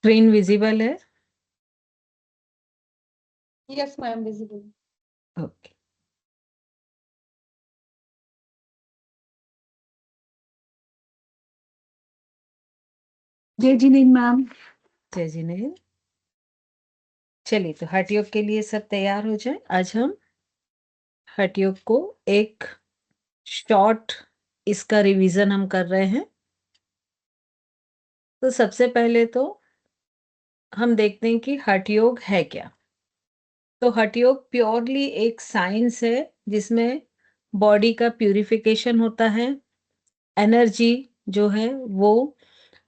Screen visible है? Yes, ma'am, visible. Okay. जय Jinendra ma'am. जय जिनेन्द्र। चलिए, तो हठ योग के लिए सब तैयार हो जाए। आज हम हठ योग को एक शॉर्ट इसका रिवीजन हम कर रहे हैं। तो सबसे पहले तो हम देखते हैं कि हठ योग है क्या। तो हठ योग प्योरली एक साइंस है जिसमें बॉडी का प्यूरिफिकेशन होता है, एनर्जी जो है वो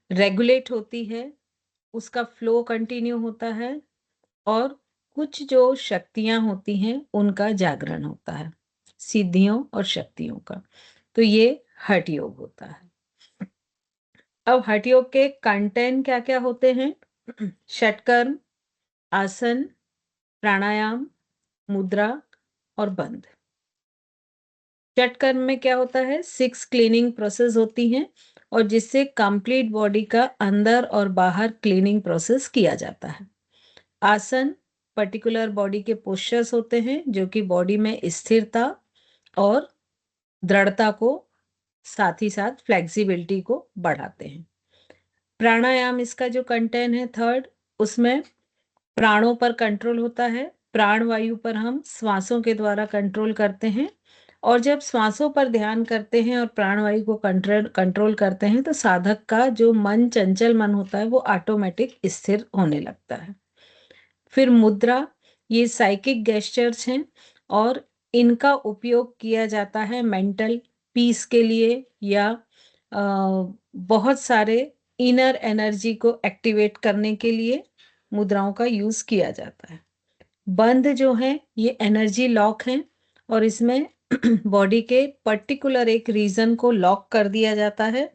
रेगुलेट होती है, उसका फ्लो कंटिन्यू होता है और कुछ जो शक्तियां होती हैं उनका जागरण होता है, सिद्धियों और शक्तियों का। तो ये हठ योग होता है। अब हठ योग के कंटेंट क्या क्या होते हैं? षटकर्म, आसन, प्राणायाम, मुद्रा और बंध। षटकर्म में क्या होता है? 6 क्लीनिंग प्रोसेस होती हैं और जिससे कंप्लीट बॉडी का अंदर और बाहर क्लीनिंग प्रोसेस किया जाता है। आसन पर्टिकुलर बॉडी के पोस्चर्स होते हैं जो कि बॉडी में स्थिरता और दृढ़ता को साथ ही साथ फ्लेक्सिबिलिटी को बढ़ाते हैं। प्राणायाम इसका जो कंटेंट है थर्ड, उसमें प्राणों पर कंट्रोल होता है। प्राण वायु पर हम श्वासों के द्वारा कंट्रोल करते हैं और जब श्वासों पर ध्यान करते हैं और प्राण वायु को कंट्रोल करते हैं तो साधक का जो मन, चंचल मन होता है, वो ऑटोमेटिक स्थिर होने लगता है। फिर मुद्रा, ये साइकिक गेस्चर्स हैं और इनका उपयोग किया जाता है मेंटल पीस के लिए या बहुत सारे इनर एनर्जी को एक्टिवेट करने के लिए मुद्राओं का यूज किया जाता है। बंध जो है ये एनर्जी लॉक है और इसमें बॉडी के पर्टिकुलर एक रीजन को लॉक कर दिया जाता है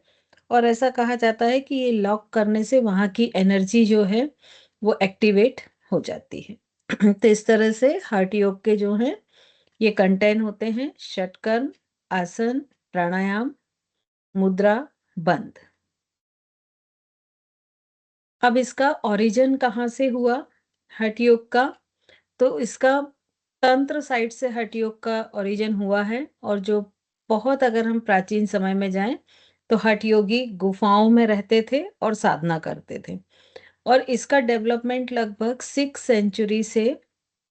और ऐसा कहा जाता है कि ये लॉक करने से वहाँ की एनर्जी जो है वो एक्टिवेट हो जाती है। तो इस तरह से हठ योग के जो हैं ये कंटेंट होते हैं षटकर्म, आसन, प्राणायाम, मुद्रा, बंध। अब इसका ओरिजिन कहाँ से हुआ हठ योग का? तो इसका तंत्र साइड से हठ योग का ओरिजिन हुआ है और जो बहुत, अगर हम प्राचीन समय में जाएं तो हठ योगी गुफाओं में रहते थे और साधना करते थे और इसका डेवलपमेंट लगभग 6 सेंचुरी से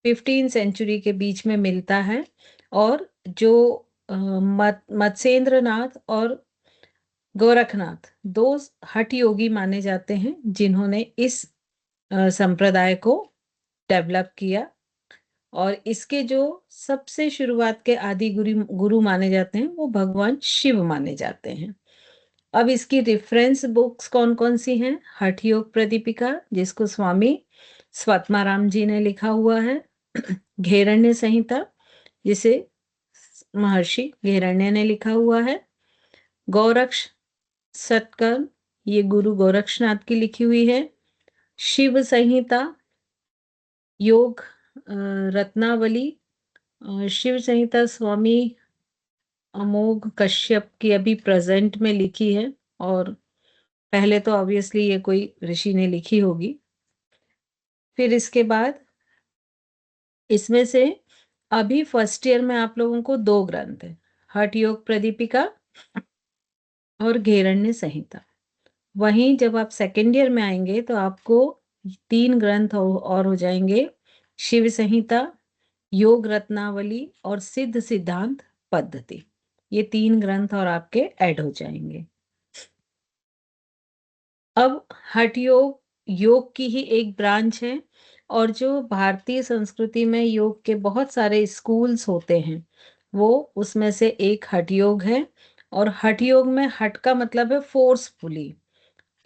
15 सेंचुरी के बीच में मिलता है और जो मत्स्येंद्र नाथ और गोरखनाथ दो हठ योगी माने जाते हैं जिन्होंने इस संप्रदाय को डेवलप किया और इसके जो सबसे शुरुआत के आदि गुरु गुरु माने जाते हैं वो भगवान शिव माने जाते हैं। अब इसकी रेफरेंस बुक्स कौन कौन सी हैं? हठ योग प्रदीपिका, जिसको स्वामी स्वत्माराम जी ने लिखा हुआ है। घेरण्य संहिता, जिसे महर्षि घेरण्य ने लिखा हुआ है। गौरक्ष सत्कर्म, ये गुरु गोरक्षनाथ की लिखी हुई है। शिव संहिता, योग रत्नावली, शिव संहिता स्वामी अमोघ कश्यप की अभी प्रेजेंट में लिखी है और पहले तो ऑब्वियसली ये कोई ऋषि ने लिखी होगी। फिर इसके बाद इसमें से अभी फर्स्ट ईयर में आप लोगों को 2 ग्रंथ है, हठ योग प्रदीपिका और घेरण्य संहिता। वहीं जब आप सेकेंड ईयर में आएंगे तो आपको 3 ग्रंथ और हो जाएंगे, शिव संहिता, योग रत्नावली और सिद्ध सिद्धांत पद्धति। ये 3 ग्रंथ और आपके ऐड हो जाएंगे। अब हठ योग योग की ही एक ब्रांच है और जो भारतीय संस्कृति में योग के बहुत सारे स्कूल्स होते हैं वो उसमें से एक हठ योग है और हठ योग में हठ का मतलब है फोर्सफुली,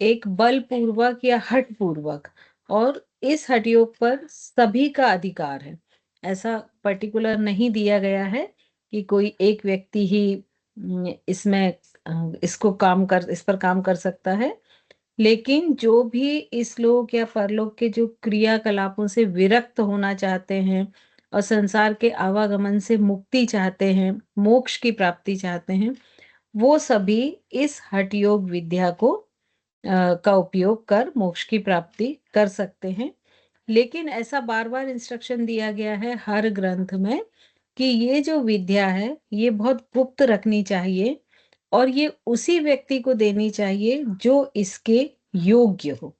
एक बलपूर्वक या हठ पूर्वक, और इस हठ योग पर सभी का अधिकार है। ऐसा पर्टिकुलर नहीं दिया गया है कि कोई एक व्यक्ति ही इसमें इस पर काम कर सकता है, लेकिन जो भी इस लोक या परलोक के जो क्रियाकलापों से विरक्त होना चाहते हैं और संसार के आवागमन से मुक्ति चाहते हैं, मोक्ष की प्राप्ति चाहते हैं, वो सभी इस हठ योग विद्या को का उपयोग कर मोक्ष की प्राप्ति कर सकते हैं। लेकिन ऐसा बार-बार इंस्ट्रक्शन दिया गया है हर ग्रंथ में कि ये जो विद्या है, ये बहुत गुप्त रखनी चाहिए और ये उसी व्यक्ति को देनी चाहिए जो इसके योग्य हो।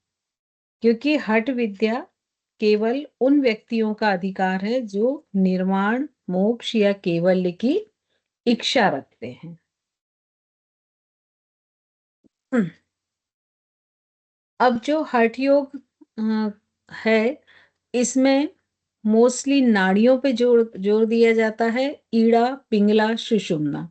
क्योंकि हठ विद्या केवल उन व्यक्तियों का अधिकार है जो निर्वाण, मोक्ष या कैवल्य की इच्छा रखते हैं। अब जो हठ योग है, इसमें मोस्टली नाड़ियों पे जोर जोर दिया जाता है, ईड़ा, पिंगला, सुषुम्ना।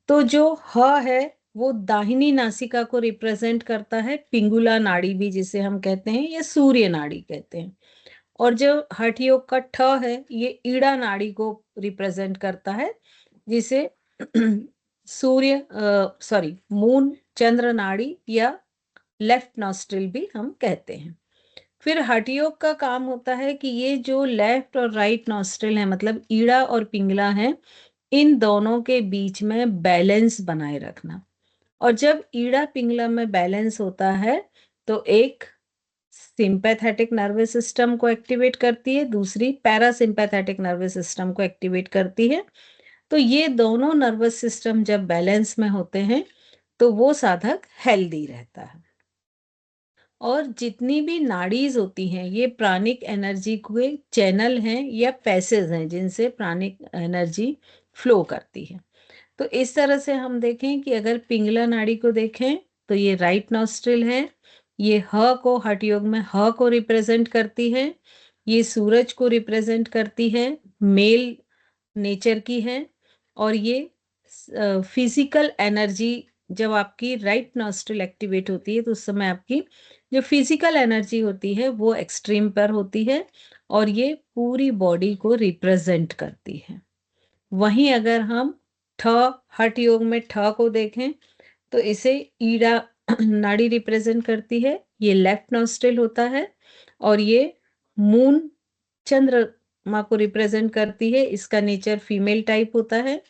तो जो ह है, वो दाहिनी नासिका को रिप्रेजेंट करता है, पिंगुला नाड़ी भी जिसे हम कहते हैं या सूर्य नाड़ी कहते हैं। और जो हठ योग का ठ है, ये ईड़ा नाड़ी को रिप्रेजेंट करता है, जिसे सॉरी मून चंद्र नाड़ी या लेफ्ट नॉस्ट्रिल भी हम कहते हैं। फिर हठ योग का काम होता है कि ये जो लेफ्ट और राइट नॉस्ट्रिल है, मतलब ईड़ा और पिंगला है, इन दोनों के बीच में बैलेंस बनाए रखना। और जब ईड़ा पिंगला में बैलेंस होता है तो एक सिंपैथेटिक नर्वस सिस्टम को एक्टिवेट करती है, दूसरी पैरासिम्पैथेटिक नर्वस सिस्टम को एक्टिवेट करती है। तो ये दोनों नर्वस सिस्टम जब बैलेंस में होते हैं तो वो साधक हेल्दी रहता है। और जितनी भी नाड़ीज होती हैं, ये प्राणिक एनर्जी के चैनल हैं या पैसेज हैं जिनसे प्राणिक एनर्जी फ्लो करती है। तो इस तरह से हम देखें कि अगर पिंगला नाड़ी को देखें तो ये राइट नॉस्ट्रिल है, ये ह को हठ योग में ह को रिप्रेजेंट करती है, ये सूरज को रिप्रेजेंट करती है, मेल नेचर की है। और ये फिजिकल एनर्जी, जब आपकी राइट नॉस्ट्रिल एक्टिवेट होती है तो उस समय आपकी जो फिजिकल एनर्जी होती है वो एक्सट्रीम पर होती है और ये पूरी बॉडी को रिप्रेजेंट करती है। वहीं अगर हम ठ हठ योग में ठ को देखें तो इसे ईड़ा नाड़ी रिप्रेजेंट करती है, ये लेफ्ट नॉस्ट्रिल होता है। और ये मून चंद्रमा को रिप्रेजेंट करती है, इसका नेचर फीमेल टाइप होता है।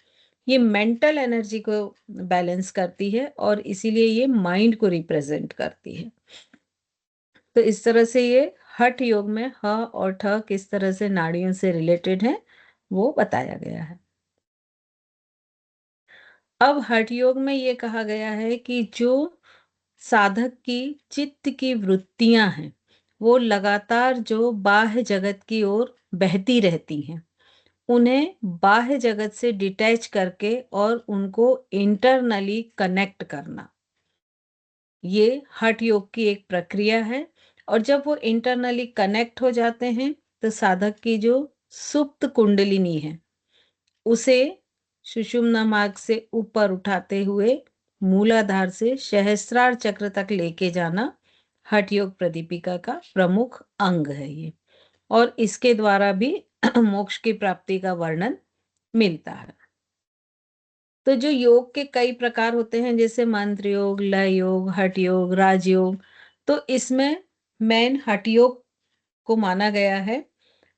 ये मेंटल एनर्जी को बैलेंस करती है और इसीलिए ये माइंड को रिप्रेजेंट करती है। तो इस तरह से ये हठ योग में ह और ठ किस तरह से नाड़ियों से रिलेटेड है वो बताया गया है। अब हठ योग में ये कहा गया है कि जो साधक की चित्त की वृत्तियां हैं, वो लगातार जो बाह्य जगत की ओर बहती रहती हैं, उन्हें बाह्य जगत से डिटैच करके और उनको इंटरनली कनेक्ट करना, ये हठ योग की एक प्रक्रिया है। और जब वो इंटरनली कनेक्ट हो जाते हैं तो साधक की जो सुप्त कुंडलिनी है, उसे सुषुम्ना मार्ग से ऊपर उठाते हुए मूलाधार से सहस्त्रार चक्र तक लेके जाना हठ योग प्रदीपिका का प्रमुख अंग है ये। और इसके द्वारा भी मोक्ष की प्राप्ति का वर्णन मिलता है। तो जो योग के कई प्रकार होते हैं, जैसे मंत्र योग, लय योग, हठ योग, राजयोग, तो इसमें मेन हठ योग को माना गया है।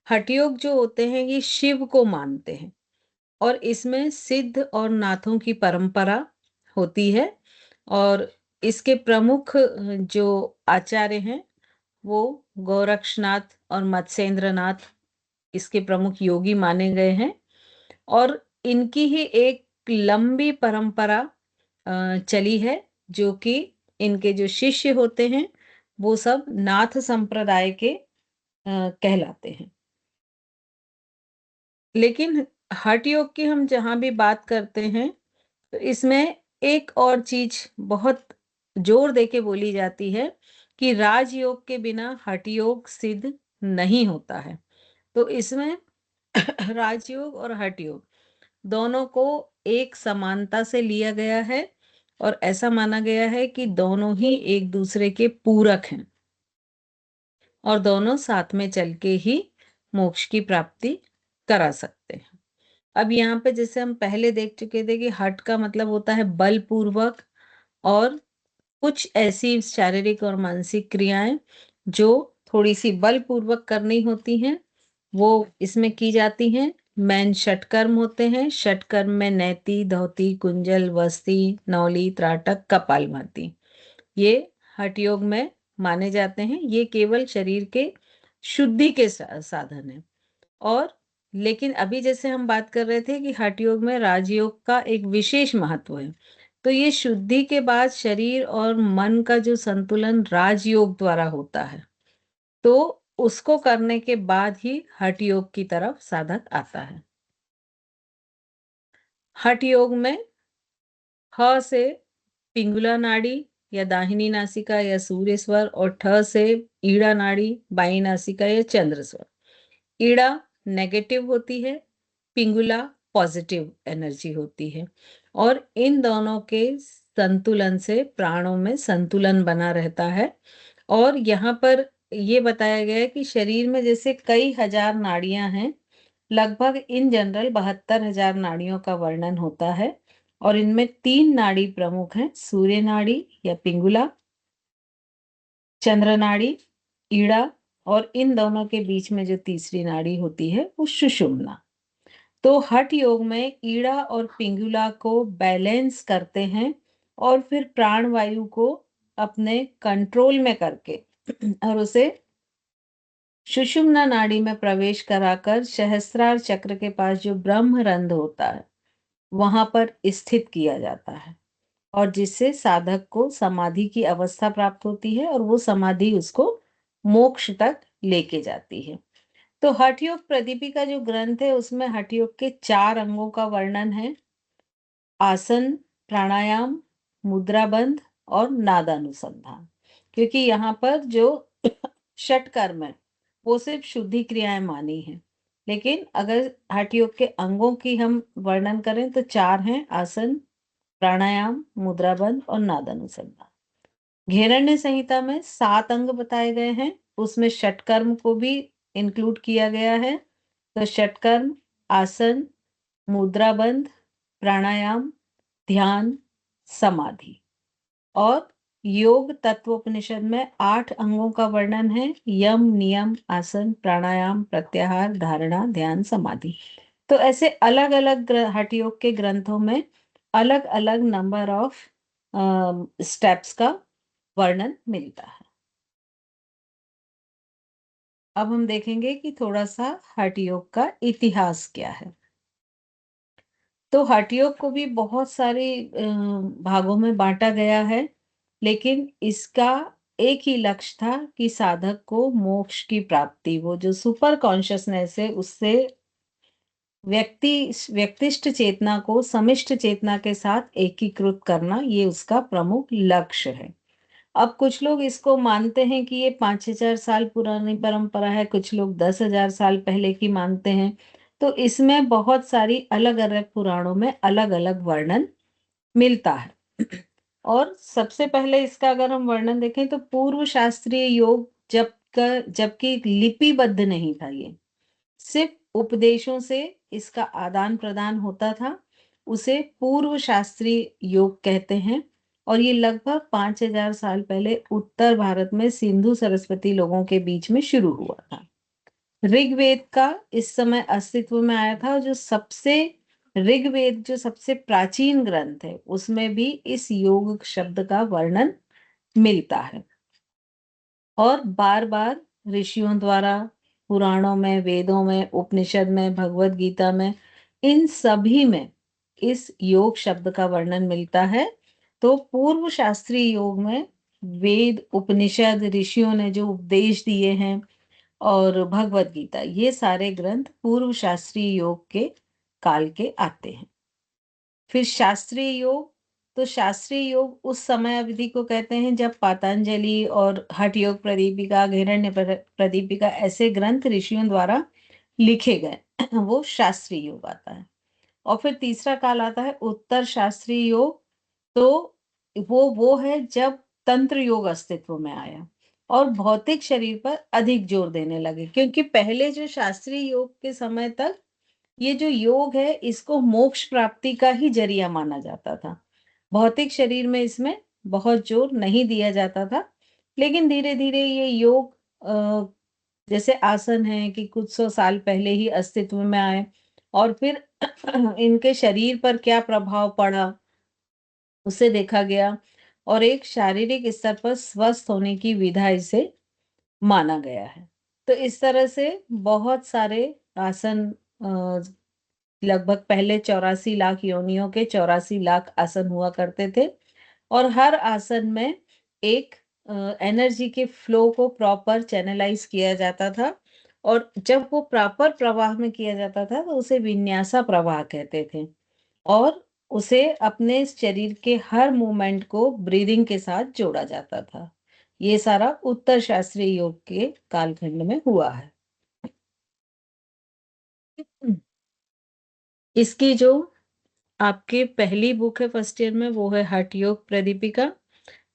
हठ योग जो होते हैं ये शिव को मानते हैं और इसमें सिद्ध और नाथों की परंपरा होती है। और इसके प्रमुख जो आचार्य हैं वो गोरक्षनाथ और मत्स्येंद्रनाथ इसके प्रमुख योगी माने गए हैं। और इनकी ही एक लंबी परंपरा चली है, जो कि इनके जो शिष्य होते हैं वो सब नाथ संप्रदाय के कहलाते हैं। लेकिन हठ योग की हम जहां भी बात करते हैं तो इसमें एक और चीज बहुत जोर देके बोली जाती है कि राजयोग के बिना हठ योग सिद्ध नहीं होता है। तो इसमें राजयोग और हठ योग दोनों को एक समानता से लिया गया है और ऐसा माना गया है कि दोनों ही एक दूसरे के पूरक हैं और दोनों साथ में चल के ही मोक्ष की प्राप्ति करा सकते हैं। अब यहाँ पे जैसे हम पहले देख चुके थे कि हठ का मतलब होता है बलपूर्वक, और कुछ ऐसी शारीरिक और मानसिक क्रियाएं जो थोड़ी सी बलपूर्वक करनी होती हैं वो इसमें की जाती हैं। मेन षटकर्म होते हैं। षटकर्म में नैति, धौती, कुंजल, वस्ती, नौली, त्राटक, कपालभाति, ये हठ योग में माने जाते हैं। ये केवल शरीर के शुद्धि के साधन है। और लेकिन अभी जैसे हम बात कर रहे थे कि हठ योग में राजयोग का एक विशेष महत्व है। तो ये शुद्धि के बाद शरीर और मन का जो संतुलन राजयोग द्वारा होता है, तो उसको करने के बाद ही हठ योग की तरफ साधक आता है। हठ योग में ह से पिंगुला नाड़ी या दाहिनी नासिका या सूर्य स्वर और ठ से ईड़ा नाड़ी बाई नासिका या चंद्र स्वर। ईड़ा नेगेटिव होती है, पिंगुला पॉजिटिव एनर्जी होती है और इन दोनों के संतुलन से प्राणों में संतुलन बना रहता है। और यहाँ पर ये बताया गया है कि शरीर में जैसे कई हजार नाड़ियां हैं, लगभग इन जनरल 72,000 नाड़ियों का वर्णन होता है और इनमें 3 नाड़ी प्रमुख हैं, सूर्य नाड़ी या पिंगुला, चंद्र नाड़ी, ईड़ा और इन दोनों के बीच में जो तीसरी नाड़ी होती है वो सुषुम्ना। तो हठ योग में ईड़ा और पिंगुला को बैलेंस करते हैं और फिर प्राण वायु को अपने कंट्रोल में करके और उसे सुषुम्ना नाड़ी में प्रवेश कराकर सहस्त्रार चक्र के पास जो ब्रह्मरंध्र होता है वहां पर स्थित किया जाता है और जिससे साधक को समाधि की अवस्था प्राप्त होती है और वो समाधि उसको मोक्ष तक लेके जाती है। तो हठ योग प्रदीपिका जो ग्रंथ है उसमें हठ योग के 4 अंगों का वर्णन है। आसन, प्राणायाम, मुद्राबंध और नादानुसंधान। क्योंकि यहाँ पर जो षट कर्म है वो सिर्फ शुद्धि क्रियाएं मानी है, लेकिन अगर हठ योग के अंगों की हम वर्णन करें तो 4 हैं, आसन, प्राणायाम, मुद्राबंध और नादानुसंधान। घेरण्य संहिता में 7 अंग बताए गए हैं, उसमें षटकर्म को भी इंक्लूड किया गया है। तो षटकर्म आसन, मुद्राबंध, प्राणायाम, ध्यान, समाधि। और योग तत्वोपनिषद में 8 अंगों का वर्णन है, यम, नियम, आसन, प्राणायाम, प्रत्याहार, धारणा, ध्यान, समाधि। तो ऐसे अलग अलग हठ योग के ग्रंथों में अलग अलग नंबर ऑफ स्टेप्स का वर्णन मिलता है। अब हम देखेंगे कि थोड़ा सा हठ योग का इतिहास क्या है। तो हठ योग को भी बहुत सारे भागों में बांटा गया है, लेकिन इसका एक ही लक्ष्य था कि साधक को मोक्ष की प्राप्ति, वो जो सुपर कॉन्शियसनेस है उससे व्यक्तिष्ठ चेतना को समिष्ट चेतना के साथ एकीकृत करना, ये उसका प्रमुख लक्ष्य है। अब कुछ लोग इसको मानते हैं कि ये 5,000 साल पुरानी परंपरा है, कुछ लोग 10,000 साल पहले की मानते हैं। तो इसमें बहुत सारी अलग अलग पुराणों में अलग अलग वर्णन मिलता है। और सबसे पहले इसका अगर हम वर्णन देखें तो पूर्व शास्त्रीय योग जबकि लिपिबद्ध नहीं था, ये सिर्फ उपदेशों से इसका आदान प्रदान होता था, उसे पूर्व शास्त्रीय योग कहते हैं। और ये लगभग 5,000 साल पहले उत्तर भारत में सिंधु सरस्वती लोगों के बीच में शुरू हुआ था। ऋग्वेद का इस समय अस्तित्व में आया था, ऋग्वेद जो सबसे प्राचीन ग्रंथ है उसमें भी इस योग शब्द का वर्णन मिलता है। और बार बार ऋषियों द्वारा पुराणों में, वेदों में, उपनिषद में, भगवत गीता में, इन सभी में इस योग शब्द का वर्णन मिलता है। तो पूर्व शास्त्रीय योग में वेद, उपनिषद, ऋषियों ने जो उपदेश दिए हैं और भगवत गीता, ये सारे ग्रंथ पूर्व शास्त्रीय योग के काल के आते हैं। फिर शास्त्रीय योग, तो शास्त्रीय योग उस समय अवधि को कहते हैं जब पातंजलि और हठ योग प्रदीपिका, घेरण्य प्रदीपिका ऐसे ग्रंथ ऋषियों द्वारा लिखे गए वो शास्त्रीय योग आता है। और फिर तीसरा काल आता है उत्तर शास्त्रीय योग। तो वो है जब तंत्र योग अस्तित्व में आया और भौतिक शरीर पर अधिक जोर देने लगे, क्योंकि पहले जो शास्त्रीय योग के समय तक ये जो योग है इसको मोक्ष प्राप्ति का ही जरिया माना जाता था। भौतिक शरीर में इसमें बहुत जोर नहीं दिया जाता था। लेकिन धीरे धीरे ये योग जैसे आसन है कि कुछ 100 साल पहले ही अस्तित्व में आए और फिर इनके शरीर पर क्या प्रभाव पड़ा उसे देखा गया। और एक शारीरिक स्तर पर स्वस्थ होने की विधा इसे माना गया है। तो इस तरह से बहुत सारे आसन, लगभग पहले 84 लाख योनियों के 84 लाख आसन हुआ करते थे और हर आसन में एक एनर्जी के फ्लो को प्रॉपर चैनलाइज किया जाता था और जब वो प्रॉपर प्रवाह में किया जाता था तो उसे विन्यासा प्रवाह कहते थे और उसे अपने शरीर के हर मूवमेंट को ब्रीदिंग के साथ जोड़ा जाता था। ये सारा उत्तर शास्त्रीय योग के कालखंड में हुआ है। इसकी जो आपकी पहली बुक है फर्स्ट ईयर में, वो है हठ योग प्रदीपिका।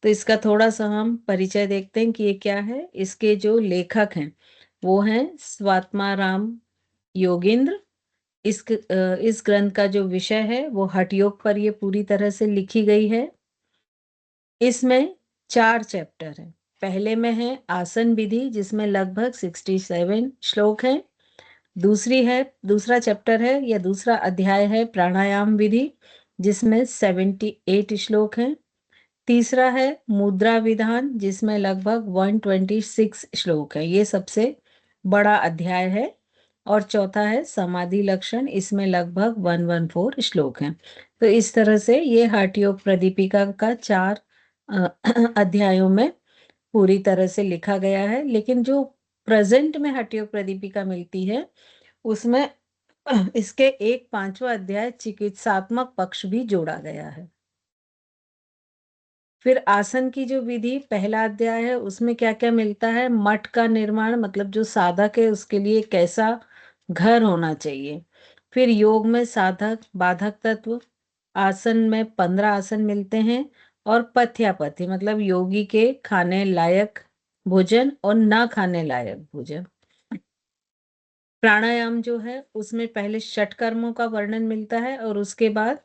तो इसका थोड़ा सा हम परिचय देखते हैं कि ये क्या है। इसके जो लेखक हैं वो हैं स्वात्माराम योगेंद्र। इस ग्रंथ का जो विषय है वो हठ योग पर ये पूरी तरह से लिखी गई है। इसमें 4 चैप्टर हैं। पहले में है आसन विधि जिसमें लगभग 67 श्लोक हैं। दूसरा चैप्टर है या दूसरा अध्याय है प्राणायाम विधि जिसमें 78 श्लोक हैं। तीसरा है मुद्रा विधान जिसमें लगभग 126 श्लोक है, ये सबसे बड़ा अध्याय है। और चौथा है समाधि लक्षण, इसमें लगभग 114 श्लोक हैं। तो इस तरह से ये हठ योग प्रदीपिका का 4 अध्यायों में पूरी तरह से लिखा गया है। लेकिन जो प्रेजेंट में हठ योग प्रदीपिका मिलती है उसमें इसके एक 5वां अध्याय चिकित्सात्मक पक्ष भी जोड़ा गया है। फिर आसन की जो विधि पहला अध्याय है उसमें क्या क्या मिलता है। मठ का निर्माण, मतलब जो साधक है उसके लिए कैसा घर होना चाहिए। फिर योग में साधक बाधक तत्व, आसन में 15 आसन मिलते हैं और पथ्यापथि मतलब योगी के खाने लायक भोजन और ना खाने लायक भोजन। प्राणायाम जो है उसमें पहले षट कर्मों का वर्णन मिलता है और उसके बाद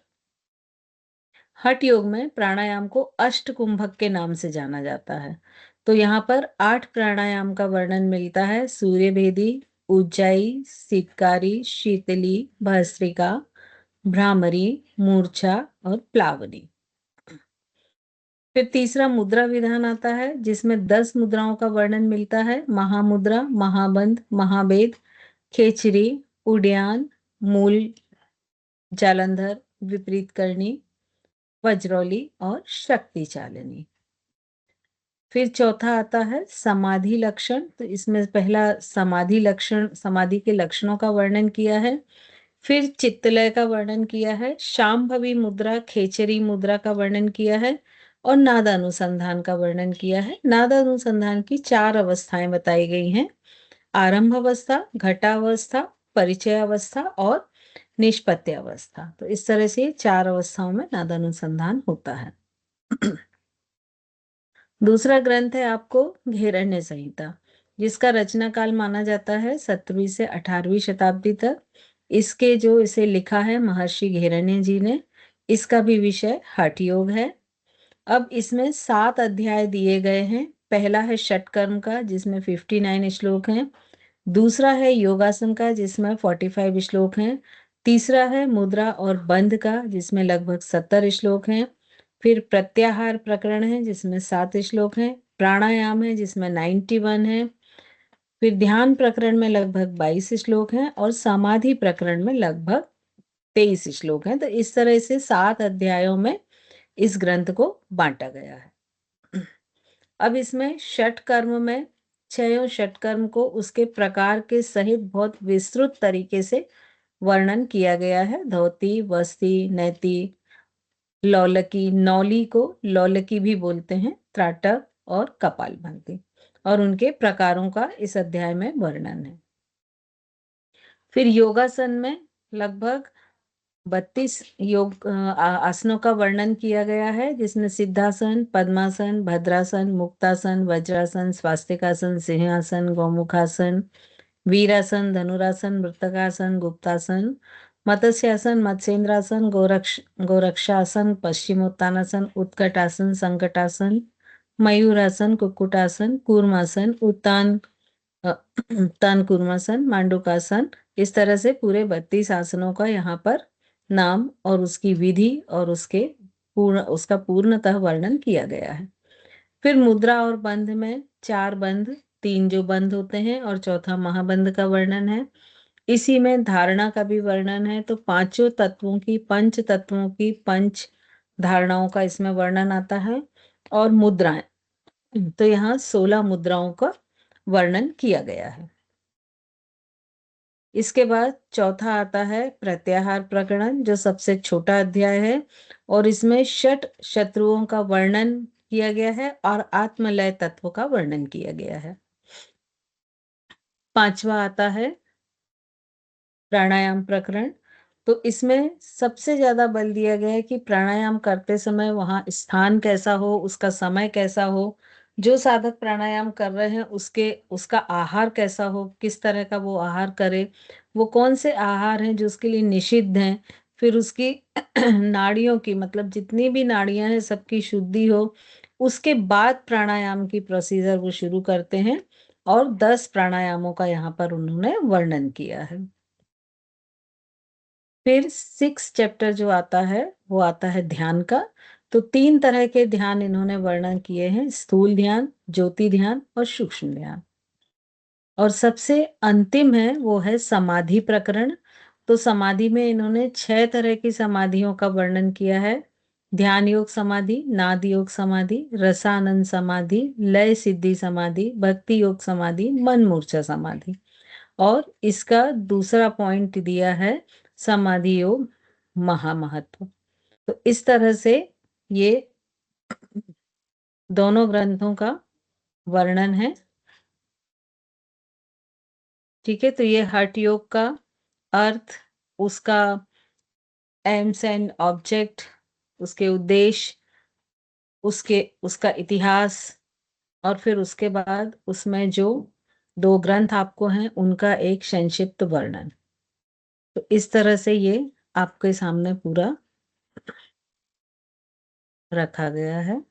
हठ योग में प्राणायाम को अष्ट कुंभक के नाम से जाना जाता है। तो यहाँ पर 8 प्राणायाम का वर्णन मिलता है। सूर्य भेदी, उज्जाई, सितकारी, शीतली, भस्त्रिका, भ्रामरी, मूर्छा और प्लावनी। फिर तीसरा मुद्रा विधान आता है जिसमें 10 मुद्राओं का वर्णन मिलता है। महामुद्रा, महाबंध, महाभेद, खेचरी, उड्यान, मूल, जालंधर, विपरीत करनी, वज्रौली और शक्ति चालिनी। फिर चौथा आता है समाधि लक्षण। तो इसमें पहला समाधि लक्षण, समाधि के लक्षणों का वर्णन किया है। फिर चित्तलय का वर्णन किया है, शांभवी मुद्रा, खेचरी मुद्रा का वर्णन किया है और नादानुसंधान का वर्णन किया है। नादानुसंधान की 4 अवस्थाएं बताई गई हैं। आरंभ अवस्था, घटावस्था, परिचय अवस्था और निष्पत्ति अवस्था। तो इस तरह से 4 अवस्थाओं में नादानुसंधान होता है। दूसरा ग्रंथ है आपको घेरण्य संहिता जिसका रचना काल माना जाता है 17वीं से 18वीं शताब्दी तक। इसे लिखा है महर्षि घेरण्य जी ने। इसका भी विषय हठ योग है। अब इसमें 7 अध्याय दिए गए हैं। पहला है षटकर्म का जिसमें 59 श्लोक हैं। दूसरा है योगासन का जिसमें 45 श्लोक हैं। तीसरा है मुद्रा और बंध का जिसमें लगभग 70 श्लोक हैं। फिर प्रत्याहार प्रकरण है जिसमें 7 श्लोक हैं। प्राणायाम है जिसमें 91 है। फिर ध्यान प्रकरण में लगभग 22 श्लोक हैं और समाधि प्रकरण में लगभग 23 श्लोक हैं। तो इस तरह से 7 अध्यायों में इस ग्रंथ को बांटा गया है। अब इसमें षट कर्म में 6 षट कर्म को उसके प्रकार के सहित बहुत विस्तृत तरीके से वर्णन किया गया है। धोती, वस्ती, नैति, लौलकी, नौली को लौलकी भी बोलते हैं, त्राटक और कपालभाति, और उनके प्रकारों का इस अध्याय में वर्णन है। फिर योगासन में लगभग 32 आसनों का वर्णन किया गया है जिसमें सिद्धासन, पद्मासन, भद्रासन, मुक्तासन, वज्रासन, स्वास्तिकासन, सिंहासन, गौमुखासन, वीरासन, धनुरासन, मृतकासन, गुप्तासन, मत्स्यासन, मत्स्येंद्रासन, गोरक्षासन, पश्चिमोत्तानासन, उत्कटासन, संकटासन, मयूरासन, कुक्कुटासन, कूर्मासन, उत्तान कूर्मासन, मांडुकासन। इस तरह से पूरे 32 आसनों का यहाँ पर नाम और उसकी विधि और उसके उसका पूर्णतः वर्णन किया गया है। फिर मुद्रा और बंध में 4 बंध, 3 जो बंध होते हैं और चौथा महाबंध का वर्णन है। इसी में धारणा का भी वर्णन है। तो पांचों तत्वों की, पंच तत्वों की पंच धारणाओं का इसमें वर्णन आता है। और मुद्राएं, तो यहाँ 16 मुद्राओं का वर्णन किया गया है। इसके बाद चौथा आता है प्रत्याहार प्रकरण, जो सबसे छोटा अध्याय है और इसमें षट शत्रुओं का वर्णन किया गया है और आत्मलय तत्व का वर्णन किया गया है। पांचवा आता है प्राणायाम प्रकरण। तो इसमें सबसे ज्यादा बल दिया गया है कि प्राणायाम करते समय वहां स्थान कैसा हो, उसका समय कैसा हो, जो साधक प्राणायाम कर रहे हैं उसका आहार कैसा हो, किस तरह का वो आहार करे, वो कौन से आहार हैं जो उसके लिए निषिद्ध हैं, फिर उसकी नाड़ियों की, मतलब जितनी भी नाड़ियां हैं सबकी शुद्धि हो, उसके बाद प्राणायाम की प्रोसीजर वो शुरू करते हैं। और 10 प्राणायामों का यहाँ पर उन्होंने वर्णन किया है। फिर 6 चैप्टर जो आता है वो आता है ध्यान का। तो 3 तरह के ध्यान इन्होंने वर्णन किए हैं, स्थूल ध्यान, ज्योति ध्यान और सूक्ष्म ध्यान। और सबसे अंतिम है वो है समाधि प्रकरण। तो समाधि में इन्होंने 6 तरह की समाधियों का वर्णन किया है। ध्यान योग समाधि, नाद योग समाधि, रसानंद समाधि, लय सिद्धि समाधि, भक्ति योग समाधि, मन मूर्छा समाधि। और इसका दूसरा पॉइंट दिया है समाधि योग महामहत्व। तो इस तरह से ये दोनों ग्रंथों का वर्णन है। ठीक है, तो ये हठ योग का अर्थ, उसका एम्स एंड ऑब्जेक्ट, उसके उद्देश्य, उसका इतिहास, और फिर उसके बाद उसमें जो 2 ग्रंथ आपको हैं उनका एक संक्षिप्त वर्णन। तो इस तरह से ये आपके सामने पूरा रखा गया है।